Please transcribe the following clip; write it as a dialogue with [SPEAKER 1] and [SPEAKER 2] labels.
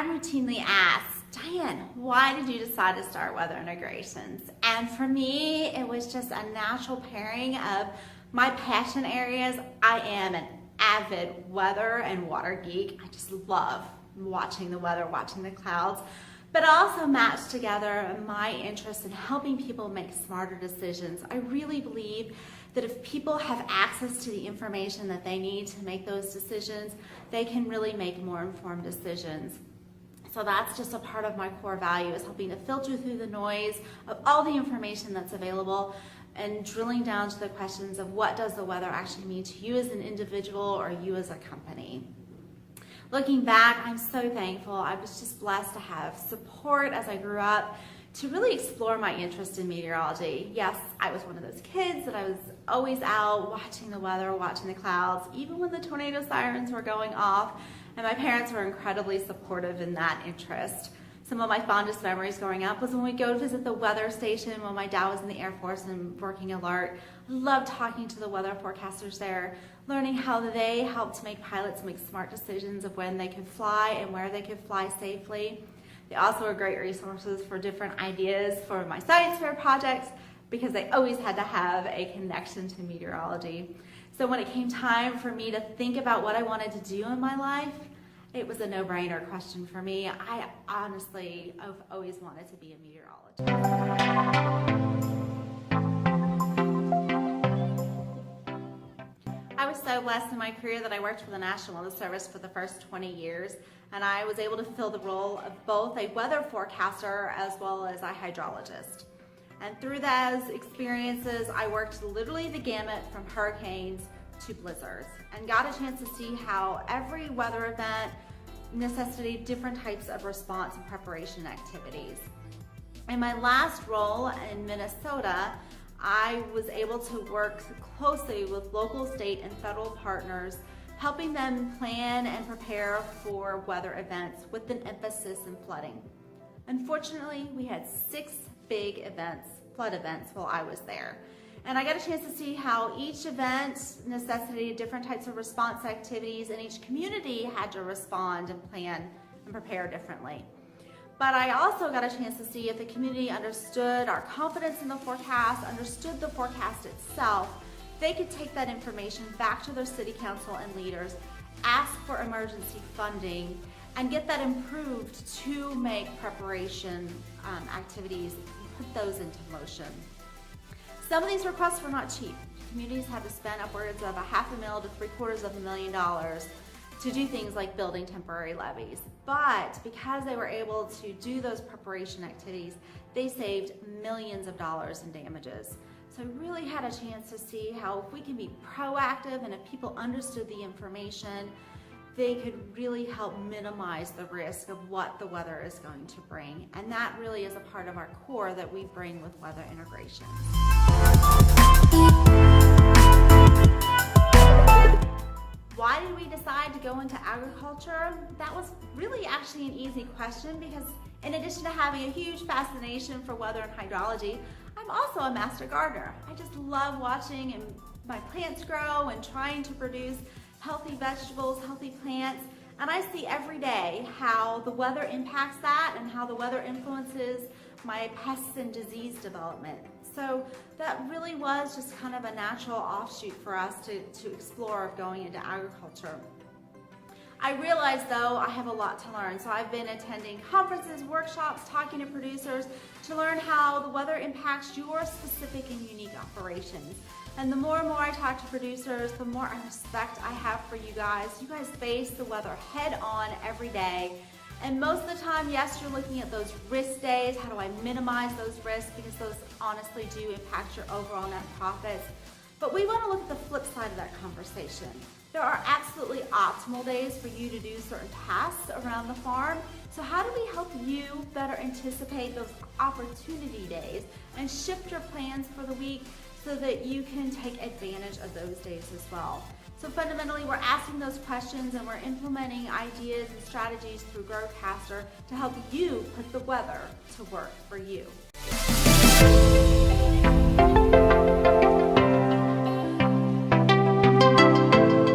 [SPEAKER 1] I'm routinely asked, Diane, why did you decide to start Weather Integrations? And for me, it was just a natural pairing of my passion areas. I am an avid weather and water geek. I just love watching the weather, watching the clouds, but also matched together my interest in helping people make smarter decisions. I really believe that if people have access to the information that they need to make those decisions, they can really make more informed decisions. So that's just a part of my core value, is helping to filter through the noise of all the information that's available and drilling down to the questions of what does the weather actually mean to you as an individual or you as a company. Looking back, I'm so thankful. I was just blessed to have support as I grew up to really explore my interest in meteorology. Yes, I was one of those kids that I was always out watching the weather, watching the clouds, even when the tornado sirens were going off, and my parents were incredibly supportive in that interest. Some of my fondest memories growing up was when we'd go visit the weather station when my dad was in the Air Force and working alert. I loved talking to the weather forecasters there, learning how they helped make pilots make smart decisions of when they could fly and where they could fly safely. They also were great resources for different ideas for my science fair projects because they always had to have a connection to meteorology. So when it came time for me to think about what I wanted to do in my life, it was a no-brainer question for me. I honestly have always wanted to be a meteorologist. I was so blessed in my career that I worked for the National Weather Service for the first 20 years, and I was able to fill the role of both a weather forecaster as well as a hydrologist. And through those experiences, I worked literally the gamut from hurricanes to blizzards and got a chance to see how every weather event necessitated different types of response and preparation activities. In my last role in Minnesota, I was able to work closely with local, state, and federal partners, helping them plan and prepare for weather events with an emphasis in flooding. Unfortunately, we had 6 big events, flood events, while I was there. And I got a chance to see how each event necessitated different types of response activities, and each community had to respond and plan and prepare differently. But I also got a chance to see if the community understood our confidence in the forecast, understood the forecast itself. They could take that information back to their city council and leaders, ask for emergency funding, and get that improved to make preparation activities and put those into motion. Some of these requests were not cheap. Communities had to spend upwards of $500,000 to $750,000 to do things like building temporary levees. But because they were able to do those preparation activities, they saved millions of dollars in damages. So I really had a chance to see how if we can be proactive and if people understood the information, they could really help minimize the risk of what the weather is going to bring. And that really is a part of our core that we bring with weather integration. Why did we decide to go into agriculture? That was really actually an easy question because in addition to having a huge fascination for weather and hydrology, I'm also a master gardener. I just love watching my plants grow and trying to produce healthy vegetables, healthy plants, and I see every day how the weather impacts that and how the weather influences my pests and disease development. So that really was just kind of a natural offshoot for us to explore going into agriculture. I realize though I have a lot to learn, so I've been attending conferences, workshops, talking to producers to learn how the weather impacts your specific and unique operations. And the more and more I talk to producers, the more respect I have for you guys. You guys face the weather head on every day. And most of the time, yes, you're looking at those risk days. How do I minimize those risks? Because those honestly do impact your overall net profits. But we want to look at the flip side of that conversation. There are absolutely optimal days for you to do certain tasks around the farm. So how do we help you better anticipate those opportunity days and shift your plans for the week so that you can take advantage of those days as well? So fundamentally, we're asking those questions and we're implementing ideas and strategies through Growcaster to help you put the weather to work for you.